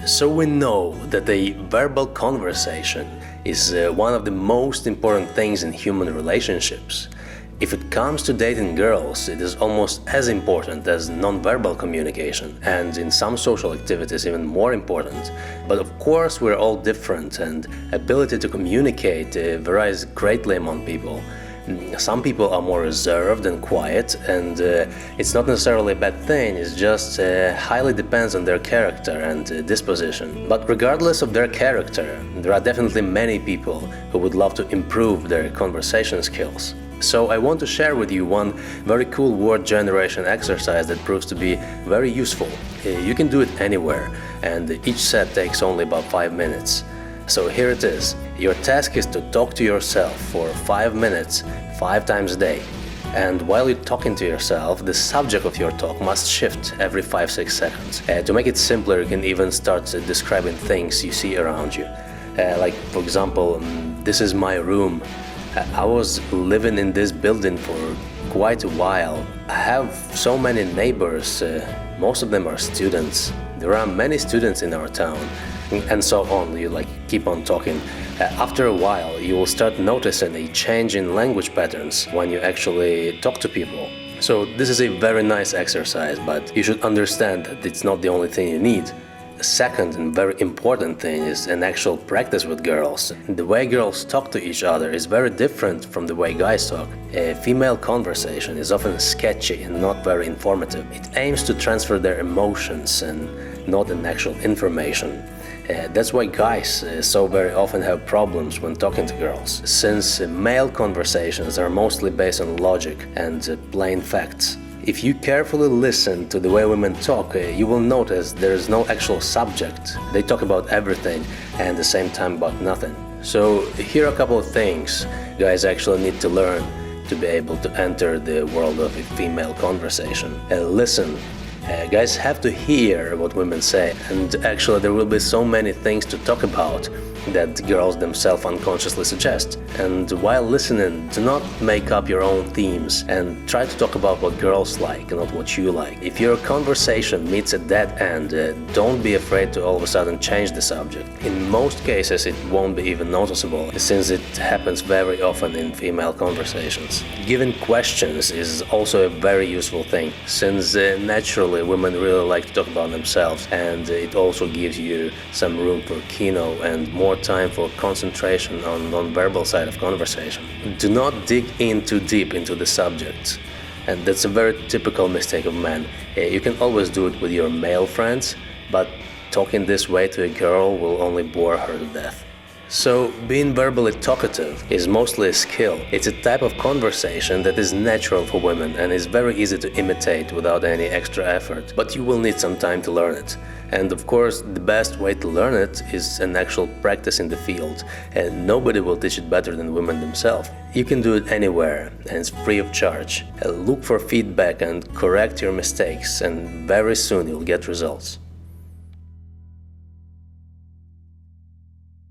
So we know that a verbal conversation is one of the most important things in human relationships. If it comes to dating girls, it is almost as important as non-verbal communication, and in some social activities even more important. But of course we're all different, and ability to communicate varies greatly among people. Some people are more reserved and quiet, and it's not necessarily a bad thing, it just highly depends on their character and disposition. But regardless of their character, there are definitely many people who would love to improve their conversation skills. So I want to share with you one very cool word generation exercise that proves to be very useful. You can do it anywhere, and each set takes only about 5 minutes. So here it is. Your task is to talk to yourself for 5 minutes, 5 times a day. And while you're talking to yourself, the subject of your talk must shift every 5-6 seconds. To make it simpler, you can even start describing things you see around you. Like, for example, this is my room. I was living in this building for quite a while. I have so many neighbors, most of them are students. There are many students in our town, and so on. You keep on talking. After a while, you will start noticing a change in language patterns when you actually talk to people. So this is a very nice exercise, but you should understand that it's not the only thing you need. The second and very important thing is an actual practice with girls. The way girls talk to each other is very different from the way guys talk. A female conversation is often sketchy and not very informative. It aims to transfer their emotions and not an actual information. That's why guys so very often have problems when talking to girls, since male conversations are mostly based on logic and plain facts. If you carefully listen to the way women talk, you will notice there is no actual subject. They talk about everything and at the same time about nothing. So here are a couple of things guys actually need to learn to be able to enter the world of a female conversation. Listen. Guys have to hear what women say, and actually there will be so many things to talk about that girls themselves unconsciously suggest. And while listening, do not make up your own themes and try to talk about what girls like and not what you like. If your conversation meets a dead end, don't be afraid to all of a sudden change the subject. In most cases it won't be even noticeable, since it happens very often in female conversations. Giving questions is also a very useful thing, since naturally women really like to talk about themselves, and it also gives you some room for kino and more time for concentration on non-verbal side of conversation. Do not dig in too deep into the subject, and that's a very typical mistake of men. You can always do it with your male friends, but talking this way to a girl will only bore her to death. So, being verbally talkative is mostly a skill. It's a type of conversation that is natural for women and is very easy to imitate without any extra effort, but you will need some time to learn it. And of course, the best way to learn it is an actual practice in the field, and nobody will teach it better than women themselves. You can do it anywhere, and it's free of charge. Look for feedback and correct your mistakes, and very soon you'll get results.